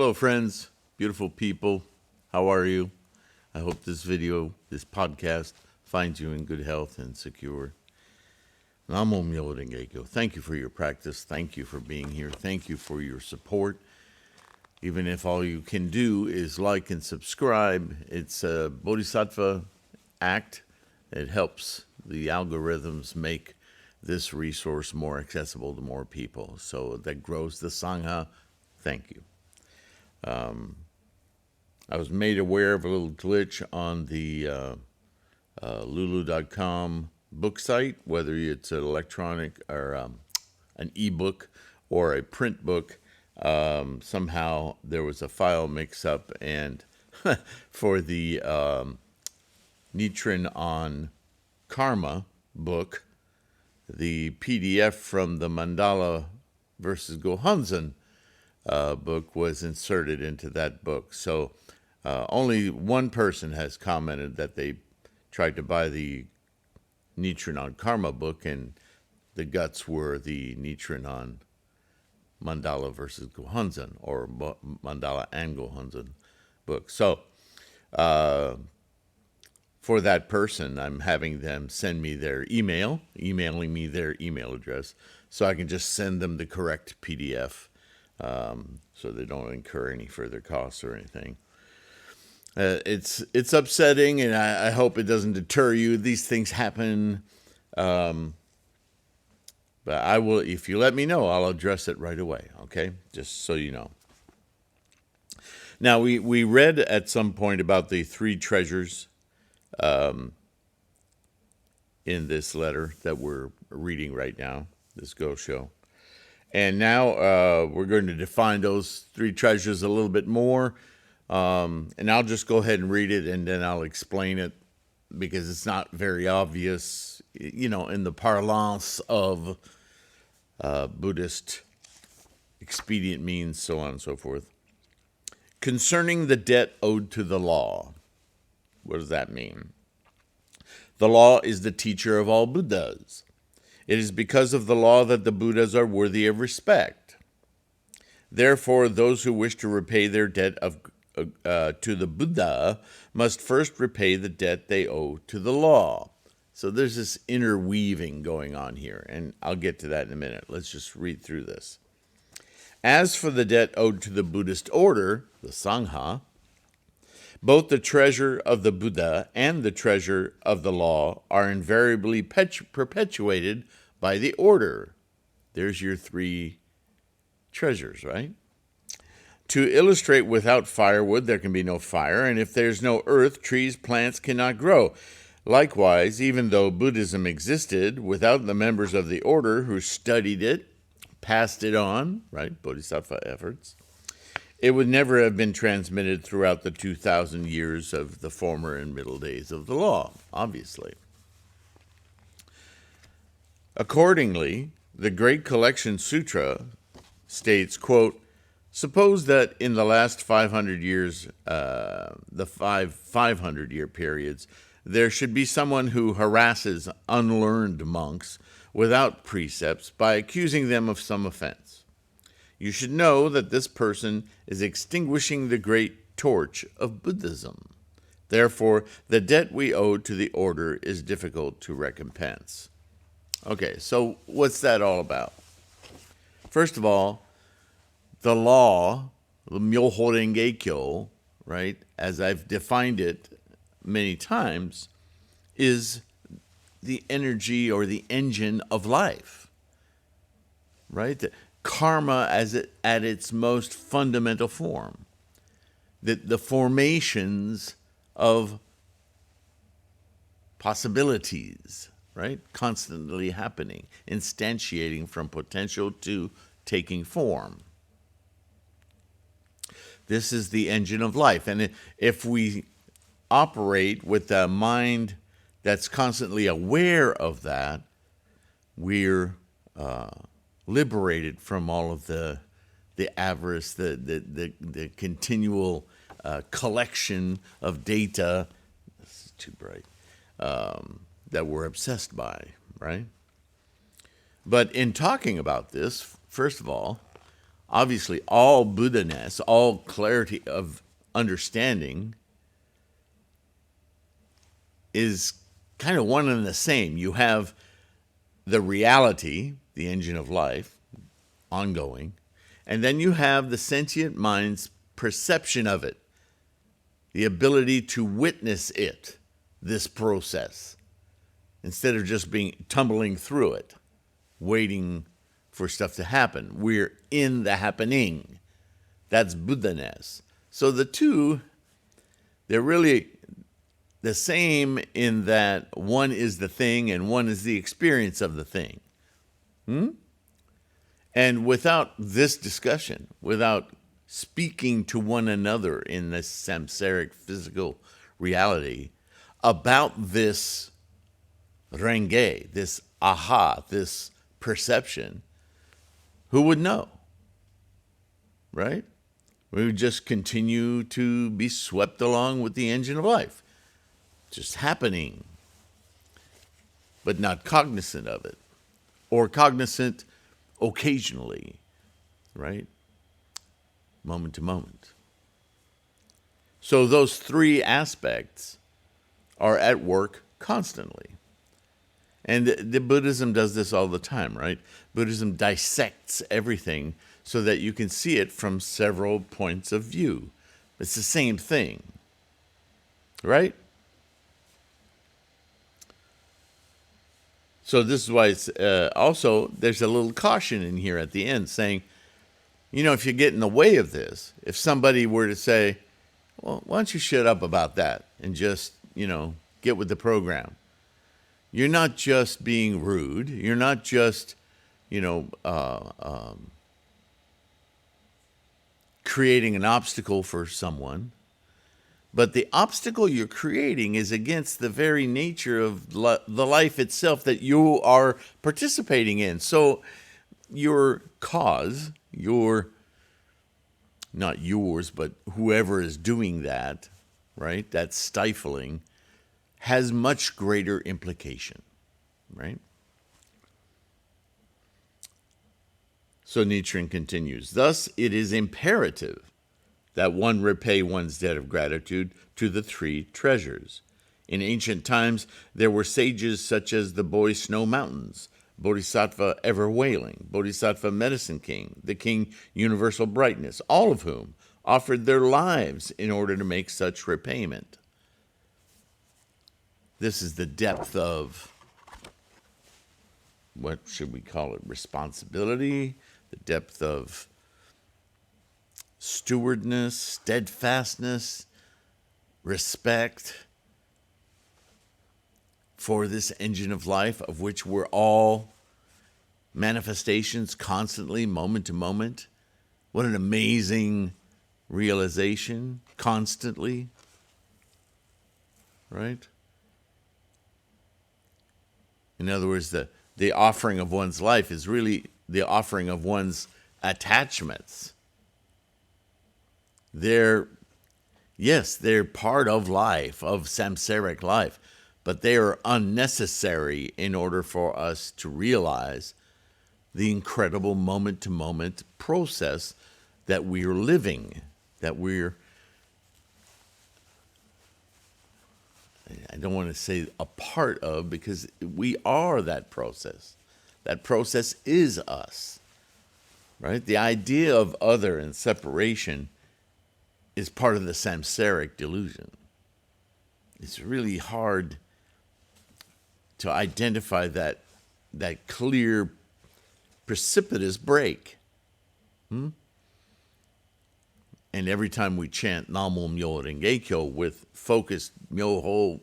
Hello, friends, beautiful people. How are you? I hope this podcast, finds you in good health and secure. Namo Myoho Renge Kyo. Thank you for your practice. Thank you for being here. Thank you for your support. Even if all you can do is like and subscribe, it's a Bodhisattva act. It helps the algorithms make this resource more accessible to more people. So that grows the Sangha. Thank you. I was made aware of a little glitch on the lulu.com book site, whether it's an electronic or an ebook or a print book. Somehow there was a file mix-up, and for the Nichiren On Karma book, the PDF from the Mandala versus Gohanzen book was inserted into that book. So only one person has commented that they tried to buy the Nichiren On Karma book, and the guts were the Nichiren On Mandala versus Gohanzen, or Mandala and Gohanzen book. So for that person, I'm having them send me their emailing me their email address, so I can just send them the correct PDF, so they don't incur any further costs or anything. It's upsetting, and I hope it doesn't deter you. These things happen, but I will. If you let me know, I'll address it right away. Okay, just so you know. Now we read at some point about the three treasures in this letter that we're reading right now, this Go Show. And now we're going to define those three treasures a little bit more. And I'll just go ahead and read it, and then I'll explain it, because it's not very obvious, in the parlance of Buddhist expedient means, so on and so forth. Concerning the debt owed to the law. What does that mean? The law is the teacher of all Buddhas. It is because of the law that the Buddhas are worthy of respect. Therefore, those who wish to repay their debt to the Buddha must first repay the debt they owe to the law. So there's this interweaving going on here, and I'll get to that in a minute. Let's just read through this. As for the debt owed to the Buddhist order, the Sangha, both the treasure of the Buddha and the treasure of the law are invariably perpetuated by the order. There's your three treasures, right? To illustrate, without firewood, there can be no fire, and if there's no earth, trees, plants cannot grow. Likewise, even though Buddhism existed, without the members of the order who studied it, passed it on, right, Bodhisattva efforts, it would never have been transmitted throughout the 2,000 years of the former and middle days of the law, obviously. Accordingly, the Great Collection Sutra states, quote, suppose that in the last 500 years, the 500-year periods, there should be someone who harasses unlearned monks without precepts by accusing them of some offense. You should know that this person is extinguishing the great torch of Buddhism. Therefore, the debt we owe to the order is difficult to recompense. Okay, so what's that all about? First of all, the law, the Myoho Renge Kyo, right, as I've defined it many times, is the energy or the engine of life, right? The karma at its most fundamental form. The formations of possibilities, right? Constantly happening, instantiating from potential to taking form. This is the engine of life. And if we operate with a mind that's constantly aware of that, we're liberated from all of the avarice, the continual collection of data. This is too bright. That we're obsessed by, right? But in talking about this, first of all, obviously all Buddhaness, all clarity of understanding is kind of one and the same. You have the reality, the engine of life, ongoing, and then you have the sentient mind's perception of it, the ability to witness it, this process, instead of just being tumbling through it, waiting for stuff to happen. We're in the happening. That's Buddhaness. So the two, they're really the same in that one is the thing and one is the experience of the thing. And without this discussion, without speaking to one another in this samsaric physical reality about this renge, this aha, this perception, who would know? Right? We would just continue to be swept along with the engine of life, just happening, but not cognizant of it, or cognizant occasionally, right? Moment to moment. So those three aspects are at work constantly. And the Buddhism does this all the time, right? Buddhism dissects everything so that you can see it from several points of view. It's the same thing, right? So this is why it's also, there's a little caution in here at the end saying, you know, if you get in the way of this, if somebody were to say, well, why don't you shut up about that and just, you know, get with the program? You're not just being rude. You're not just, you know, creating an obstacle for someone. But the obstacle you're creating is against the very nature of the life itself that you are participating in. So your cause, not yours, but whoever is doing that, right, that stifling, has much greater implication, right? So Nichiren continues, thus it is imperative that one repay one's debt of gratitude to the three treasures. In ancient times, there were sages such as the boy Snow Mountains, Bodhisattva Ever Wailing, Bodhisattva Medicine King, the King Universal Brightness, all of whom offered their lives in order to make such repayment. This is the depth of, what should we call it, responsibility, the depth of stewardness, steadfastness, respect for this engine of life of which we're all manifestations constantly, moment to moment. What an amazing realization, constantly, right? In other words, the offering of one's life is really the offering of one's attachments. They're part of life, of samsaric life, but they are unnecessary in order for us to realize the incredible moment-to-moment process that we're living, that we're, I don't want to say a part of, because we are that process. That process is us, right? The idea of other and separation is part of the samsaric delusion. It's really hard to identify that clear, precipitous break. And every time we chant Namo Myo Renge Kyo with focused Myoho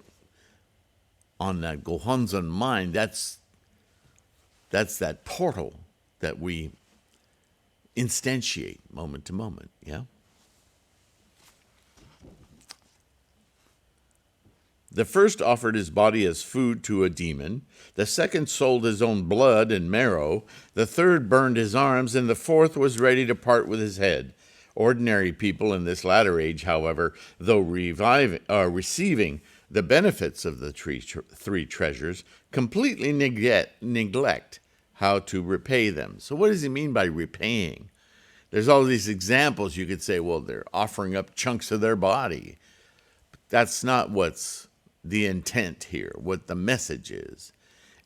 on that Gohonzon mind, that's that portal that we instantiate moment to moment, yeah? The first offered his body as food to a demon. The second sold his own blood and marrow. The third burned his arms, and the fourth was ready to part with his head. Ordinary people in this latter age, however, though receiving the benefits of the three treasures, completely neglect how to repay them. So what does he mean by repaying? There's all these examples you could say, well, they're offering up chunks of their body. That's not what's the intent here, what the message is.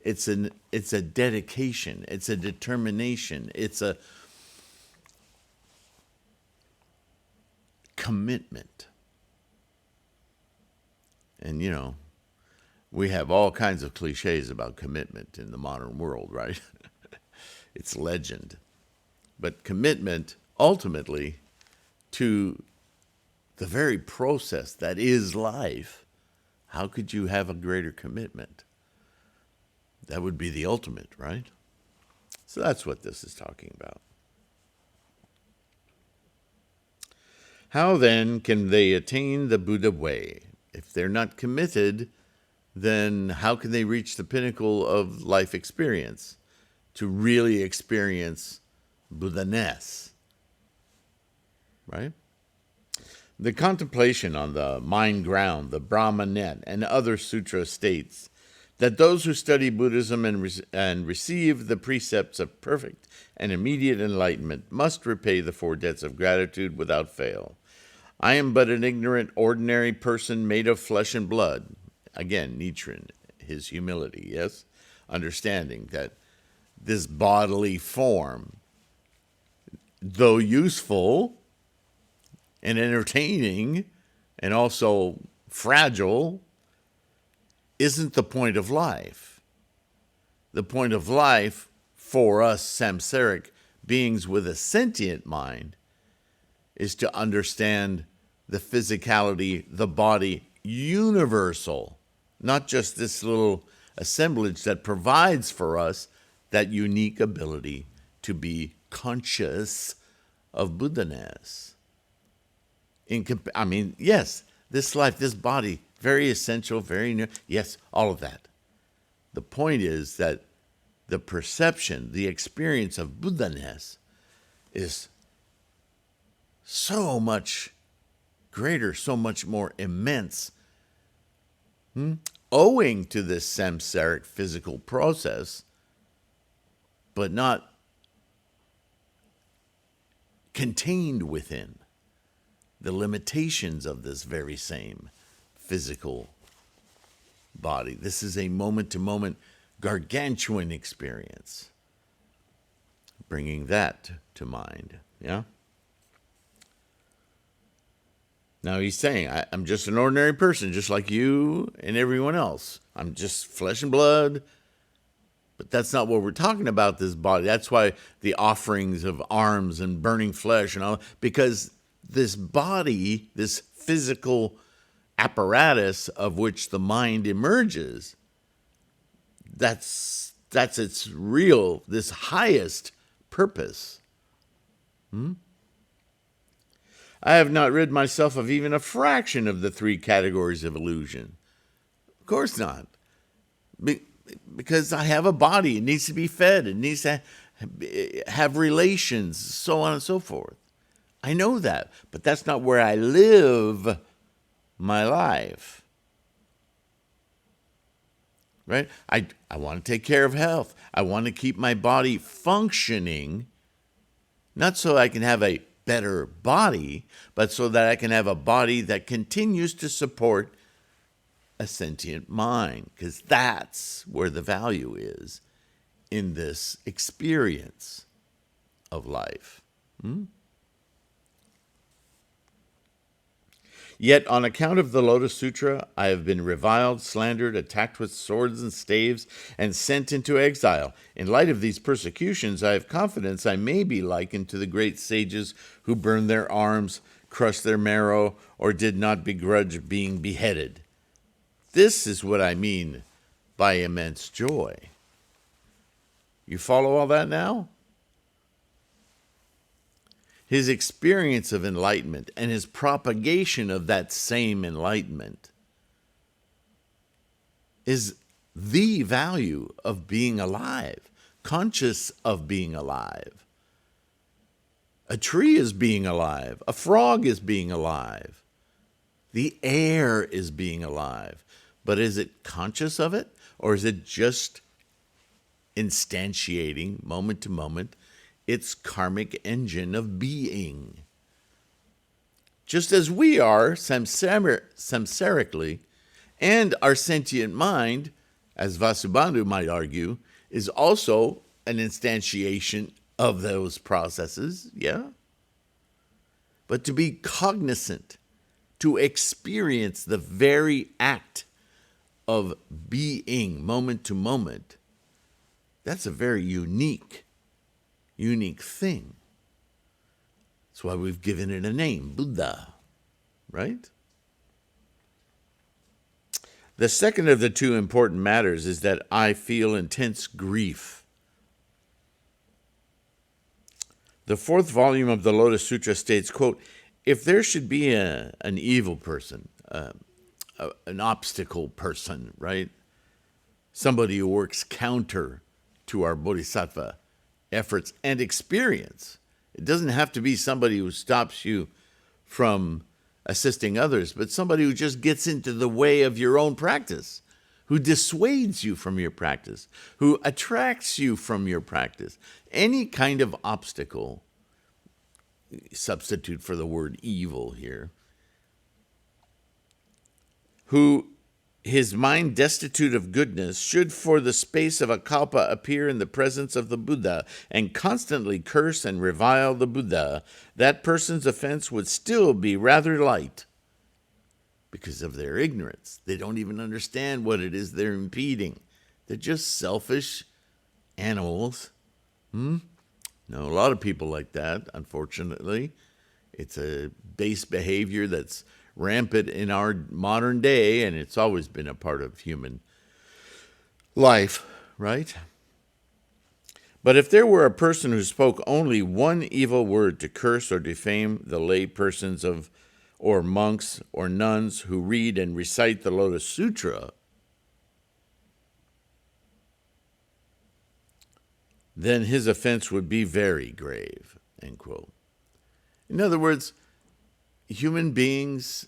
It's a dedication, it's a determination, it's a commitment. And we have all kinds of cliches about commitment in the modern world, right? It's legend. But commitment, ultimately, to the very process that is life, how could you have a greater commitment? That would be the ultimate, right? So that's what this is talking about. How then can they attain the Buddha way? If they're not committed, then how can they reach the pinnacle of life experience to really experience Buddhaness? Right? The contemplation on the mind ground, the Brahma net, and other sutra states that those who study Buddhism and receive the precepts of perfect and immediate enlightenment must repay the 4 debts of gratitude without fail. I am but an ignorant, ordinary person made of flesh and blood. Again, Nichiren, his humility, yes? Understanding that this bodily form, though useful and entertaining and also fragile, isn't the point of life. The point of life for us samsaric beings with a sentient mind is to understand the physicality, the body, universal, not just this little assemblage that provides for us that unique ability to be conscious of Buddhaness. Yes, this life, this body, very essential, very new. Yes, all of that. The point is that the perception, the experience of Buddhaness is so much greater, so much more immense, owing to this samsaric physical process, but not contained within the limitations of this very same physical body. This is a moment-to-moment gargantuan experience. Bringing that to mind, yeah? Now he's saying, I'm just an ordinary person, just like you and everyone else. I'm just flesh and blood. But that's not what we're talking about, this body. That's why the offerings of arms and burning flesh and all, because this body, this physical apparatus of which the mind emerges, that's its real, this highest purpose. I have not rid myself of even a fraction of the 3 categories of illusion. Of course not. Because I have a body. It needs to be fed. It needs to have relations, so on and so forth. I know that. But that's not where I live my life. Right? I want to take care of health. I want to keep my body functioning, not so I can have a better body, but so that I can have a body that continues to support a sentient mind, because that's where the value is in this experience of life. Yet on account of the Lotus Sutra, I have been reviled, slandered, attacked with swords and staves, and sent into exile. In light of these persecutions, I have confidence I may be likened to the great sages who burned their arms, crushed their marrow, or did not begrudge being beheaded. This is what I mean by immense joy. You follow all that now? His experience of enlightenment and his propagation of that same enlightenment is the value of being alive, conscious of being alive. A tree is being alive. A frog is being alive. The air is being alive. But is it conscious of it? Or is it just instantiating moment to moment its karmic engine of being. Just as we are samsarically, and our sentient mind, as Vasubandhu might argue, is also an instantiation of those processes, yeah? But to be cognizant, to experience the very act of being moment to moment, that's a very unique thing. That's why we've given it a name, Buddha, right? The second of the two important matters is that I feel intense grief. The fourth volume of the Lotus Sutra states, quote, if there should be an evil person, an obstacle person, right? Somebody who works counter to our bodhisattva efforts and experience. It doesn't have to be somebody who stops you from assisting others, but somebody who just gets into the way of your own practice, who dissuades you from your practice, who attracts you from your practice. Any kind of obstacle, substitute for the word evil here, who his mind destitute of goodness should for the space of a kalpa appear in the presence of the Buddha and constantly curse and revile the Buddha, that person's offense would still be rather light because of their ignorance. They don't even understand what it is they're impeding. They're just selfish animals. No, a lot of people like that, unfortunately. It's a base behavior that's rampant in our modern day, and it's always been a part of human life, right? But if there were a person who spoke only one evil word to curse or defame the lay persons of, or monks or nuns who read and recite the Lotus Sutra, then his offense would be very grave, end quote. In other words, human beings,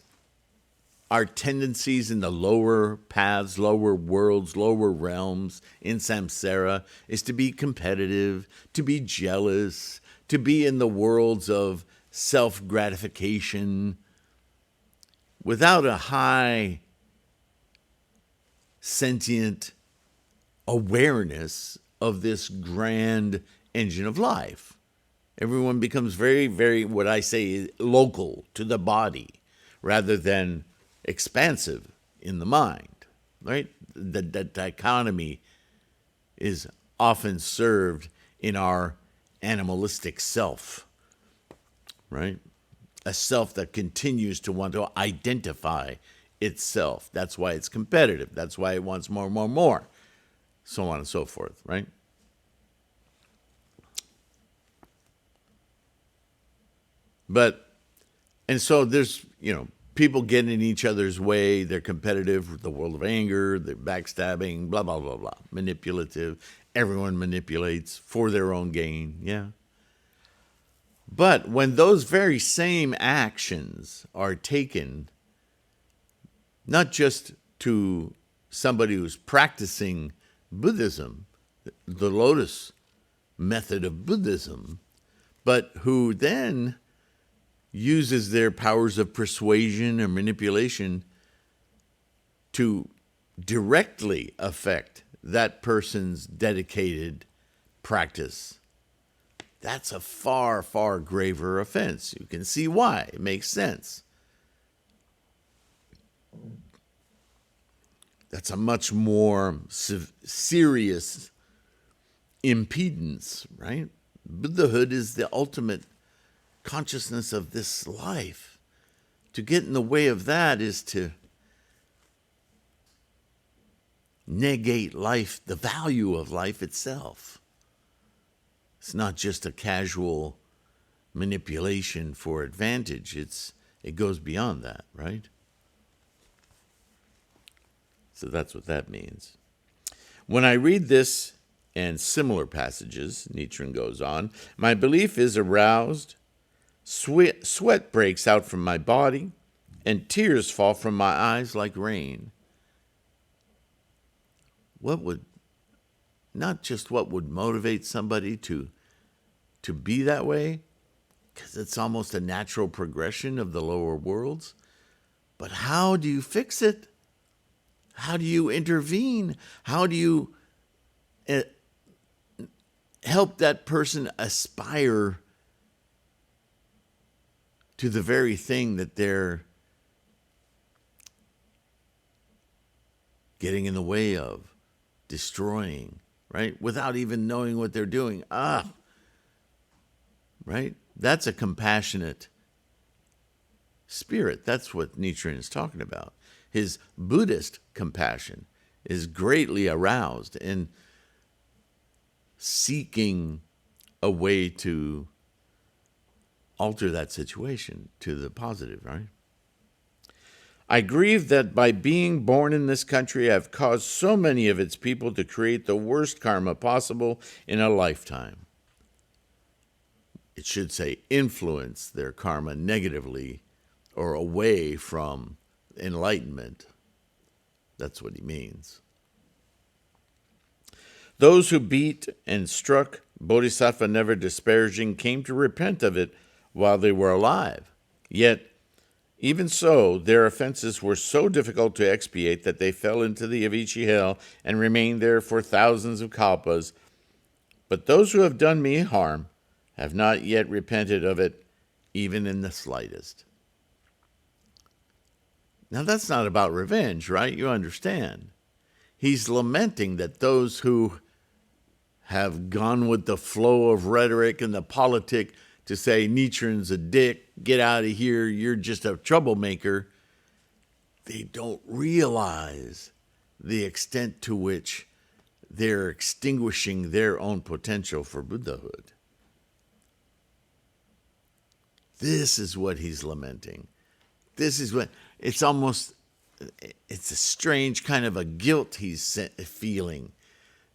our tendencies in the lower paths, lower worlds, lower realms in samsara is to be competitive, to be jealous, to be in the worlds of self-gratification without a high sentient awareness of this grand engine of life. Everyone becomes very, very, what I say, local to the body rather than expansive in the mind, right? The dichotomy is often served in our animalistic self, right? A self that continues to want to identify itself. That's why it's competitive. That's why it wants more, more, more, so on and so forth, right? And so there's, people get in each other's way. They're competitive with the world of anger. They're backstabbing, blah, blah, blah, blah. Manipulative. Everyone manipulates for their own gain, yeah. But when those very same actions are taken, not just to somebody who's practicing Buddhism, the Lotus method of Buddhism, but who then uses their powers of persuasion or manipulation to directly affect that person's dedicated practice, that's a far, far graver offense. You can see why. It makes sense. That's a much more serious impedance, right? Buddhahood is the ultimate consciousness of this life. To get in the way of that is to negate life, the value of life itself. It's not just a casual manipulation for advantage. It goes beyond that, right? So that's what that means. When I read this and similar passages, Nichiren goes on, my belief is aroused, sweat breaks out from my body, and tears fall from my eyes like rain. Not just what would motivate somebody to to be that way because it's almost a natural progression of the lower worlds. But how do you fix it? How do you intervene? How do you help that person aspire to the very thing that they're getting in the way of, destroying, right? Without even knowing what they're doing. Right? That's a compassionate spirit. That's what Nichiren is talking about. His Buddhist compassion is greatly aroused in seeking a way to alter that situation to the positive, right? I grieve that by being born in this country, I've caused so many of its people to create the worst karma possible in a lifetime. It should say influence their karma negatively or away from enlightenment. That's what he means. Those who beat and struck Bodhisattva never disparaging came to repent of it while they were alive. Yet, even so, their offenses were so difficult to expiate that they fell into the Avicii hell and remained there for thousands of kalpas. But those who have done me harm have not yet repented of it, even in the slightest. Now, that's not about revenge, right? You understand. He's lamenting that those who have gone with the flow of rhetoric and the politic to say Nichiren's a dick, get out of here, you're just a troublemaker, they don't realize the extent to which they're extinguishing their own potential for Buddhahood. This is what he's lamenting. This is what, it's a strange kind of a guilt he's feeling,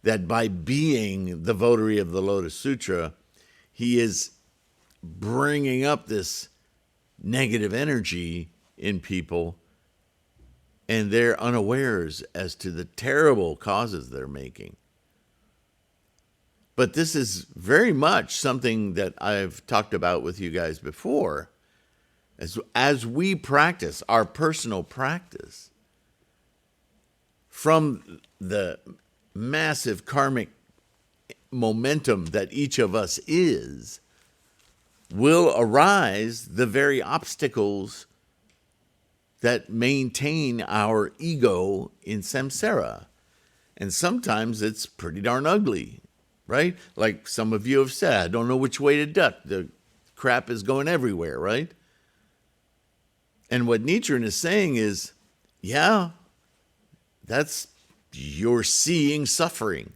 that by being the votary of the Lotus Sutra, he is bringing up this negative energy in people, and they're unawares as to the terrible causes they're making. But this is very much something that I've talked about with you guys before. As we practice our personal practice, from the massive karmic momentum that each of us is, will arise the very obstacles that maintain our ego in samsara. And sometimes it's pretty darn ugly, right? Like some of you have said, I don't know which way to duck. The crap is going everywhere, right? And what Nichiren is saying is, yeah, that's, you're seeing suffering.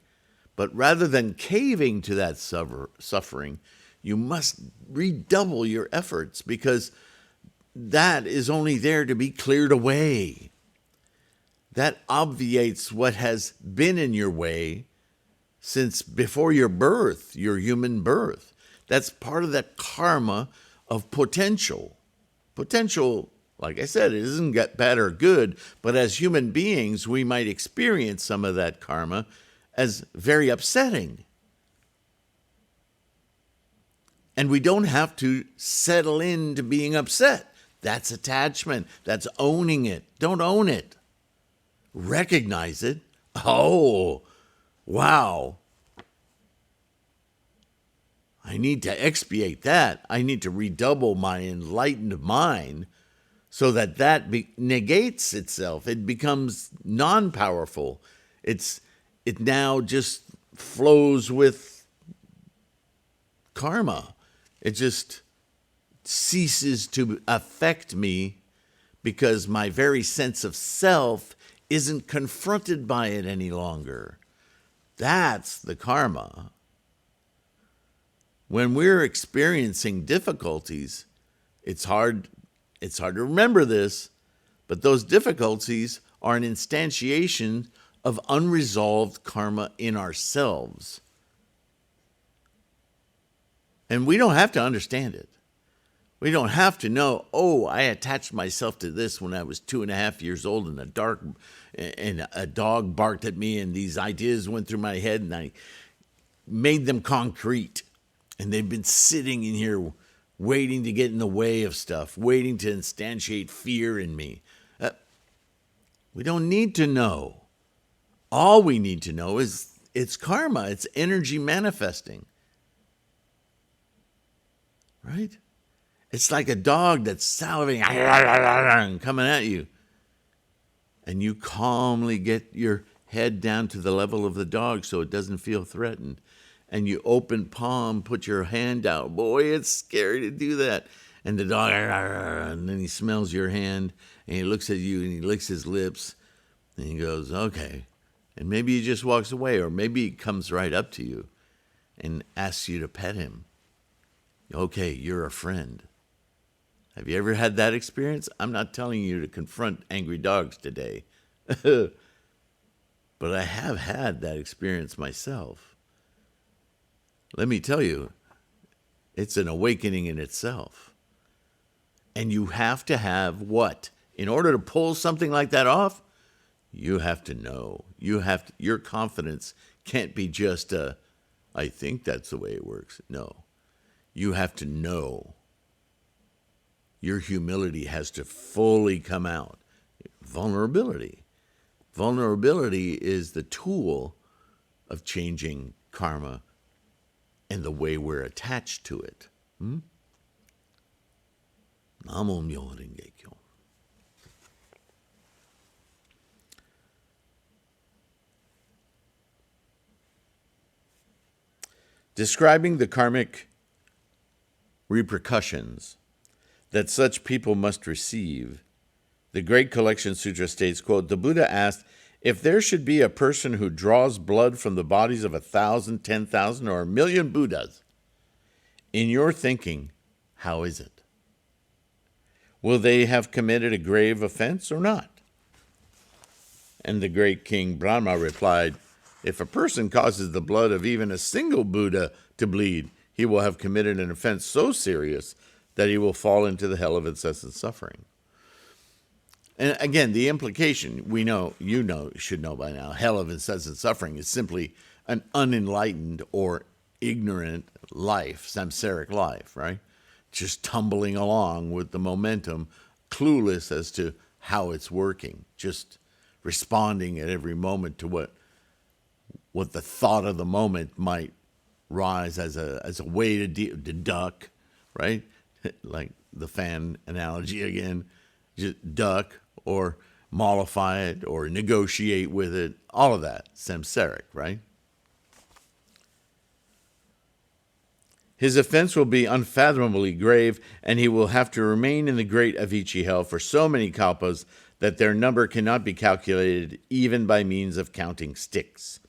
But rather than caving to that suffering, you must redouble your efforts, because that is only there to be cleared away. That obviates what has been in your way since before your birth, your human birth. That's part of that karma of potential. Potential, like I said, it doesn't get bad or good, but as human beings, we might experience some of that karma as very upsetting. And we don't have to settle into being upset. That's attachment. That's owning it. Don't own it. Recognize it. Oh, wow. I need to expiate that. I need to redouble my enlightened mind so that that negates itself. It becomes non-powerful. It now just flows with karma. It just ceases to affect me because my very sense of self isn't confronted by it any longer. That's the karma. When we're experiencing difficulties, it's hard to remember this, but those difficulties are an instantiation of unresolved karma in ourselves. And we don't have to understand it. We don't have to know, oh, I attached myself to this when I was 2.5 years old and a dog barked at me and these ideas went through my head and I made them concrete. And they've been sitting in here waiting to get in the way of stuff, waiting to instantiate fear in me. We don't need to know. All we need to know is it's karma. It's energy manifesting. Right? It's like a dog that's salivating, coming at you. And you calmly get your head down to the level of the dog so it doesn't feel threatened. And you open palm, put your hand out. Boy, it's scary to do that. And the dog, and then he smells your hand, and he looks at you, and he licks his lips, and he goes, okay. And maybe he just walks away, or maybe he comes right up to you and asks you to pet him. Okay, you're a friend. Have you ever had that experience? I'm not telling you to confront angry dogs today. But I have had that experience myself. Let me tell you, it's an awakening in itself. And you have to have what? In order to pull something like that off, you have to know. Your confidence can't be just I think that's the way it works. No. You have to know. Your humility has to fully come out. Vulnerability. Vulnerability is the tool of changing karma and the way we're attached to it. Namo Myoho Renge Kyo. Describing the karmic repercussions that such people must receive, the Great Collection Sutra states, quote, the Buddha asked, if there should be a person who draws blood from the bodies of 1,000, 10,000, or 1,000,000 Buddhas, in your thinking, how is it? Will they have committed a grave offense or not? And the great King Brahma replied, if a person causes the blood of even a single Buddha to bleed, he will have committed an offense so serious that he will fall into the hell of incessant suffering. And again, the implication, we know, should know by now, hell of incessant suffering is simply an unenlightened or ignorant life, samsaric life, right? Just tumbling along with the momentum, clueless as to how it's working, just responding at every moment to what the thought of the moment might rise as a way to duck, right? Like the fan analogy again, just duck or mollify it or negotiate with it, all of that, samsaric, right? His offense will be unfathomably grave, and he will have to remain in the great Avicii hell for so many kalpas that their number cannot be calculated even by means of counting sticks.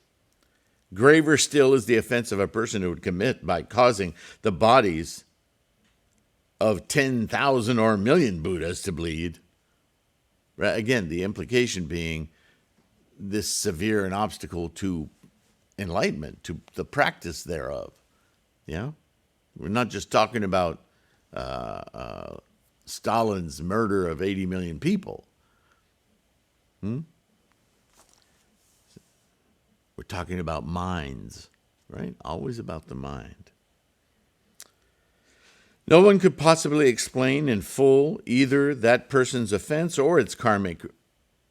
Graver still is the offense of a person who would commit by causing the bodies of 10,000 or 1,000,000 Buddhas to bleed. Right? Again, the implication being this severe an obstacle to enlightenment, to the practice thereof. Yeah? We're not just talking about Stalin's murder of 80 million people. We're talking about minds, right? Always about the mind. No one could possibly explain in full either that person's offense or its karmic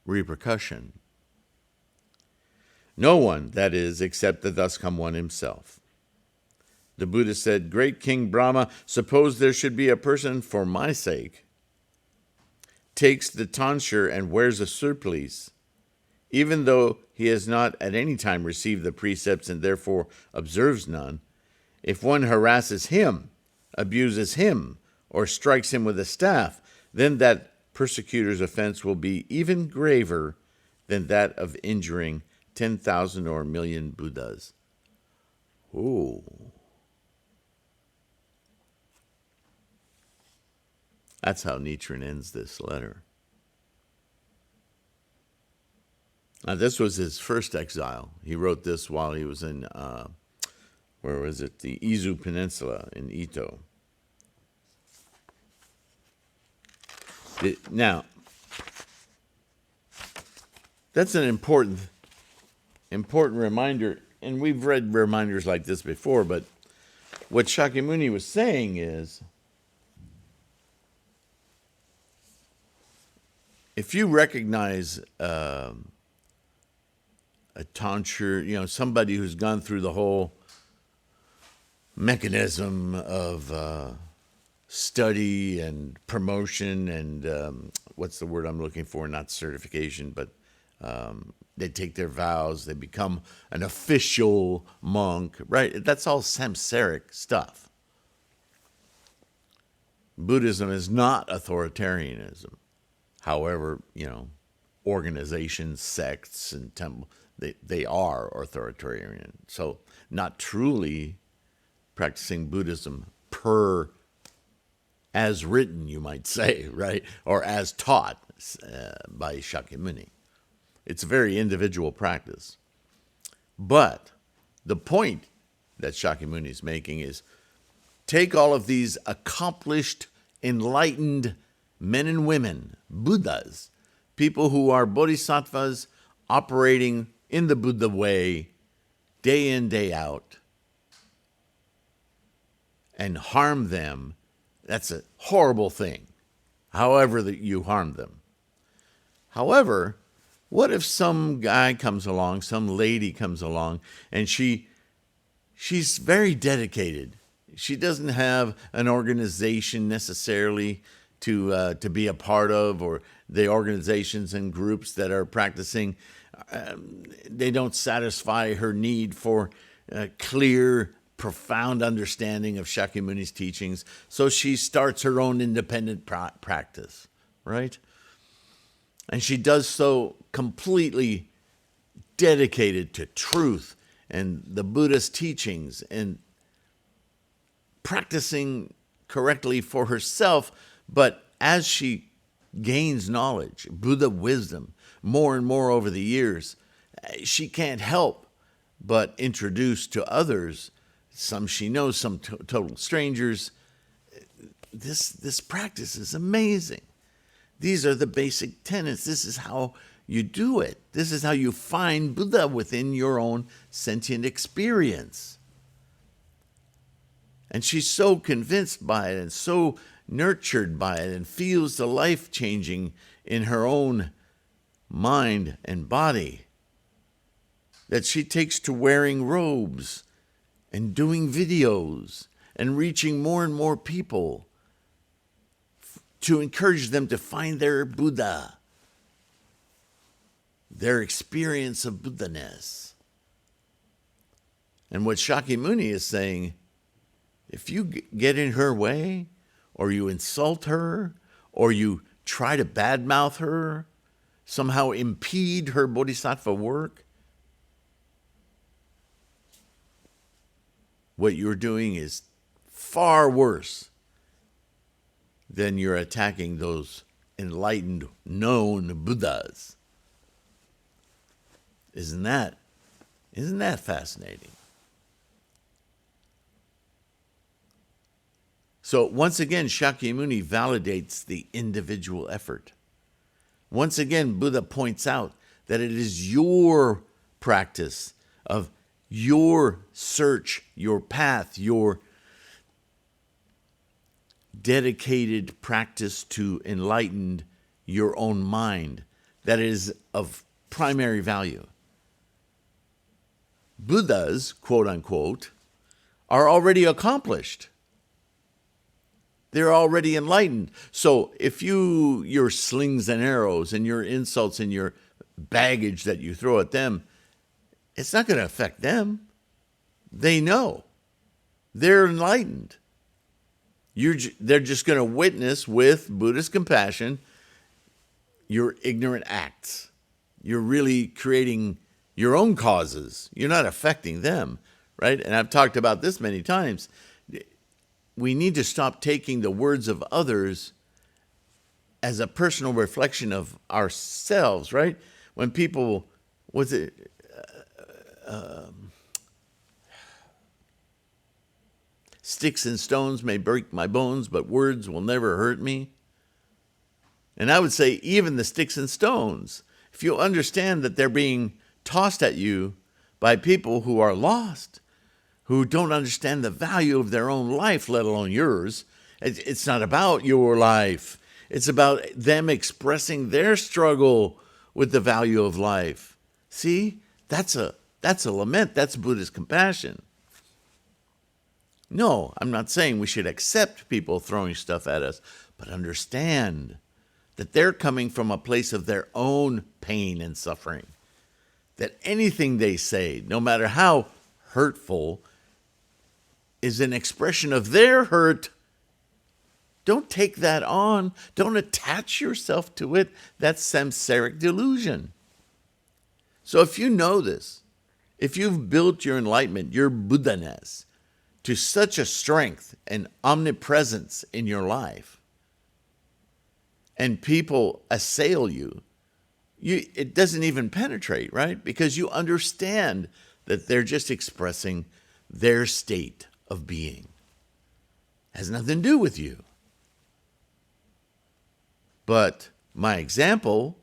repercussion. No one, that is, except the thus come one himself. The Buddha said, great King Brahma, suppose there should be a person for my sake, takes the tonsure and wears a surplice, even though he has not at any time received the precepts and therefore observes none. If one harasses him, abuses him, or strikes him with a staff, then that persecutor's offense will be even graver than that of injuring 10,000 or 1,000,000 Buddhas. Ooh. That's how Nichiren ends this letter. Now, this was his first exile. He wrote this while he was in, the Izu Peninsula in Ito. Now, that's an important reminder, and we've read reminders like this before, but what Shakyamuni was saying is, if you recognize a tonsure, somebody who's gone through the whole mechanism of study and promotion and what's the word I'm looking for? Not certification, but they take their vows, they become an official monk, right? That's all samsaric stuff. Buddhism is not authoritarianism. However, organizations, sects, and temples, they are authoritarian. So not truly practicing Buddhism as written, you might say, right? Or as taught by Shakyamuni. It's a very individual practice. But the point that Shakyamuni is making is, take all of these accomplished, enlightened men and women, Buddhas, people who are bodhisattvas operating in the Buddha way, day in, day out, and harm them. That's a horrible thing, however that you harm them. However, what if some guy comes along, some lady comes along, and she's very dedicated. She doesn't have an organization necessarily to be a part of, or the organizations and groups that are practicing, they don't satisfy her need for clear, profound understanding of Shakyamuni's teachings. So she starts her own independent practice, right? And she does so completely dedicated to truth and the Buddhist teachings and practicing correctly for herself. But as she gains knowledge, Buddha wisdom, more and more over the years, she can't help but introduce to others, some she knows, some total strangers, this practice is amazing. These are the basic tenets. This is how you do it. This is how you find Buddha within your own sentient experience. And she's so convinced by it and so nurtured by it and feels the life changing in her own mind and body that she takes to wearing robes and doing videos and reaching more and more people to encourage them to find their Buddha, their experience of Buddhaness. And what Shakyamuni is saying, if you get in her way, or you insult her, or you try to badmouth her, somehow impede her bodhisattva work, what you're doing is far worse than you're attacking those enlightened, known Buddhas. Isn't that fascinating? So once again, Shakyamuni validates the individual effort. Once again, Buddha points out that it is your practice of your search, your path, your dedicated practice to enlighten your own mind that is of primary value. Buddhas, quote unquote, are already accomplished. They're already enlightened. So if your slings and arrows and your insults and your baggage that you throw at them, it's not going to affect them. They know. They're enlightened. They're just going to witness with Buddhist compassion your ignorant acts. You're really creating your own causes. You're not affecting them, right? And I've talked about this many times. We need to stop taking the words of others as a personal reflection of ourselves, right? When people, sticks and stones may break my bones, but words will never hurt me. And I would say even the sticks and stones, if you understand that they're being tossed at you by people who are lost, who don't understand the value of their own life, let alone yours. It's not about your life. It's about them expressing their struggle with the value of life. See, that's a lament. That's Buddhist compassion. No, I'm not saying we should accept people throwing stuff at us, but understand that they're coming from a place of their own pain and suffering. That anything they say, no matter how hurtful, is an expression of their hurt. Don't take that on. Don't attach yourself to it. That's samsaric delusion. So if you know this, if you've built your enlightenment, your Buddhaness, to such a strength and omnipresence in your life, and people assail you, it doesn't even penetrate, right? Because you understand that they're just expressing their state of being. It has nothing to do with you. But my example,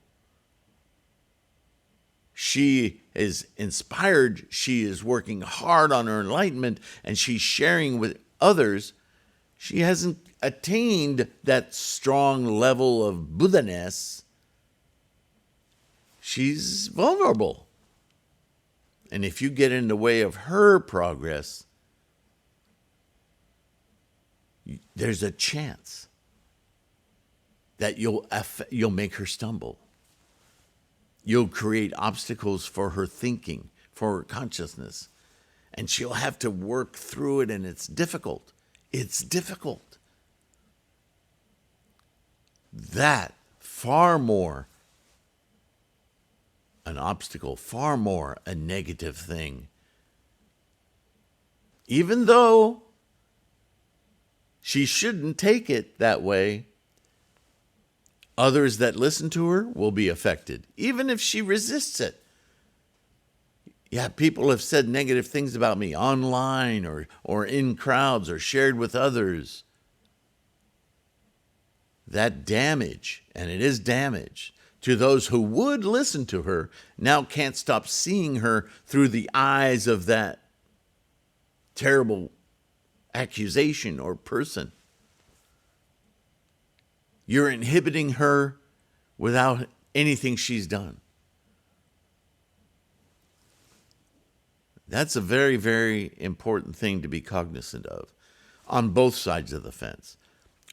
she is inspired, she is working hard on her enlightenment, and she's sharing with others. She hasn't attained that strong level of Buddhaness. She's vulnerable. And if you get in the way of her progress, there's a chance that you'll make her stumble. You'll create obstacles for her thinking, for her consciousness, and she'll have to work through it, and it's difficult. It's difficult. That far more an obstacle, far more a negative thing. Even though she shouldn't take it that way, others that listen to her will be affected, even if she resists it. Yeah, people have said negative things about me online or in crowds or shared with others. That damage, and it is damage, to those who would listen to her now can't stop seeing her through the eyes of that terrible accusation or person. You're inhibiting her without anything she's done. That's a very, very important thing to be cognizant of on both sides of the fence.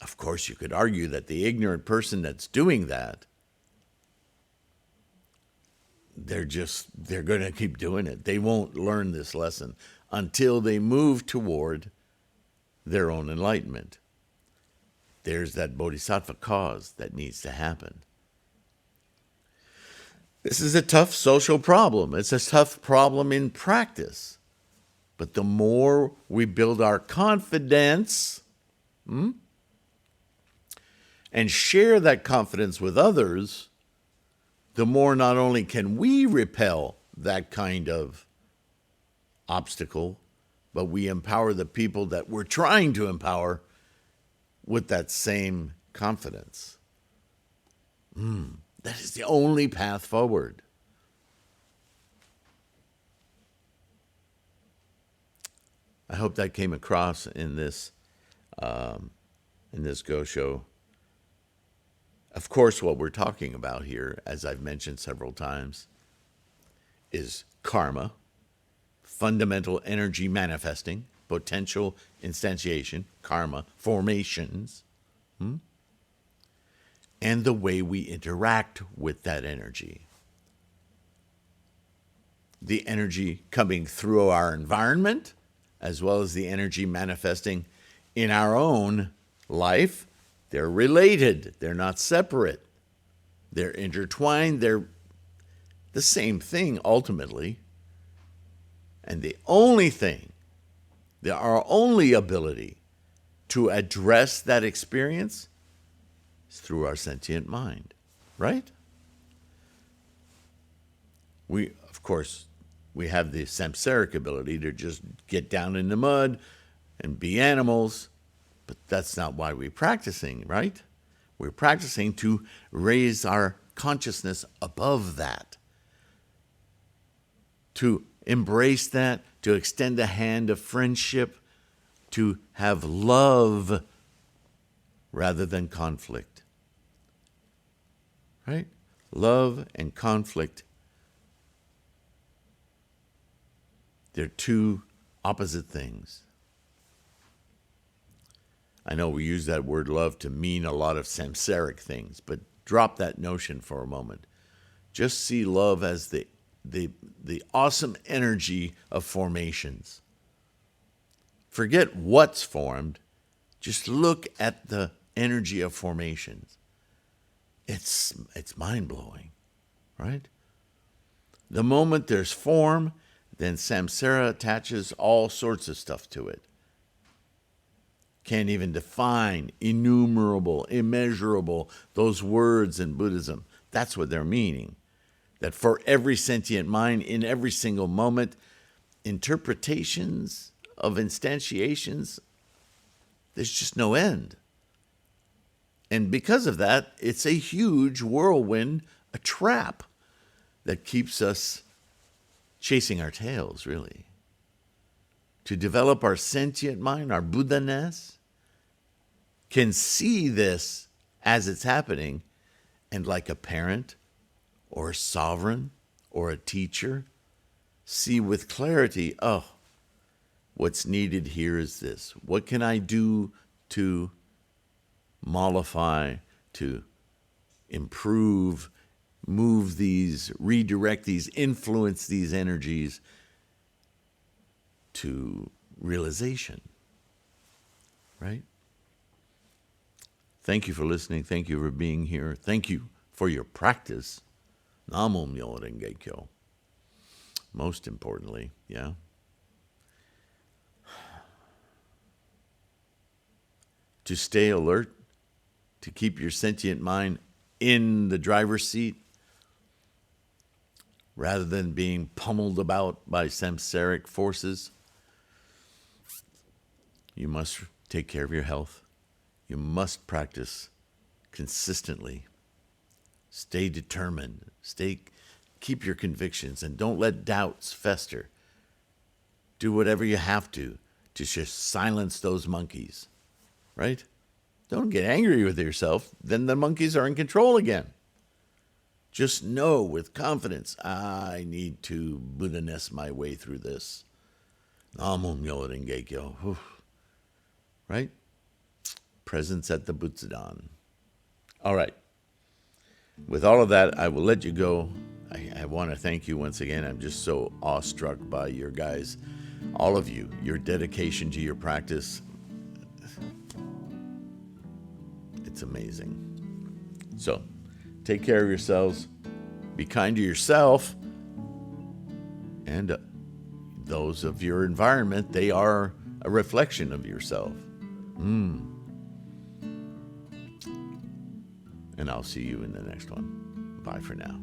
Of course, you could argue that the ignorant person that's doing that, they're going to keep doing it. They won't learn this lesson until they move toward their own enlightenment. There's that bodhisattva cause that needs to happen. This is a tough social problem. It's a tough problem in practice. But the more we build our confidence and share that confidence with others, the more not only can we repel that kind of obstacle, but we empower the people that we're trying to empower with that same confidence. That is the only path forward. I hope that came across in this Go Show. Of course, what we're talking about here, as I've mentioned several times, is karma, fundamental energy manifesting, potential instantiation, karma, formations, and the way we interact with that energy. The energy coming through our environment, as well as the energy manifesting in our own life. They're related. They're not separate. They're intertwined. They're the same thing ultimately. And the only thing, our only ability to address that experience is through our sentient mind, right? Of course, we have the samsaric ability to just get down in the mud and be animals, but that's not why we're practicing, right? We're practicing to raise our consciousness above that, to embrace that, to extend a hand of friendship, to have love rather than conflict. Right? Love and conflict, they're two opposite things. I know we use that word love to mean a lot of samsaric things, but drop that notion for a moment. Just see love as the awesome energy of formations. Forget what's formed. Just look at the energy of formations. It's mind-blowing, right? The moment there's form, then samsara attaches all sorts of stuff to it. Can't even define innumerable, immeasurable, those words in Buddhism. That's what they're meaning. That for every sentient mind, in every single moment, interpretations of instantiations, there's just no end. And because of that, it's a huge whirlwind, a trap that keeps us chasing our tails, really. To develop our sentient mind, our Buddhaness, can see this as it's happening, and like a parent or a sovereign or a teacher, see with clarity, oh, what's needed here is this. What can I do to mollify, to improve, move these, redirect these, influence these energies to realization, right? Thank you for listening. Thank you for being here. Thank you for your practice. Namo Myo Renge Kyo. Most importantly, yeah. To stay alert, to keep your sentient mind in the driver's seat, rather than being pummeled about by samsaric forces. You must take care of your health. You must practice consistently. Stay determined. Keep your convictions, and don't let doubts fester. Do whatever you have to just silence those monkeys, right? Don't get angry with yourself. Then the monkeys are in control again. Just know with confidence, I need to Buddhaness my way through this. Namo Myo Renge Kyo. Right? Presence at the Butsudan. All right. With all of that, I will let you go. I want to thank you once again. I'm just so awestruck by your guys, all of you, your dedication to your practice. It's amazing. So, take care of yourselves. Be kind to yourself and those of your environment. They are a reflection of yourself. And I'll see you in the next one. Bye for now.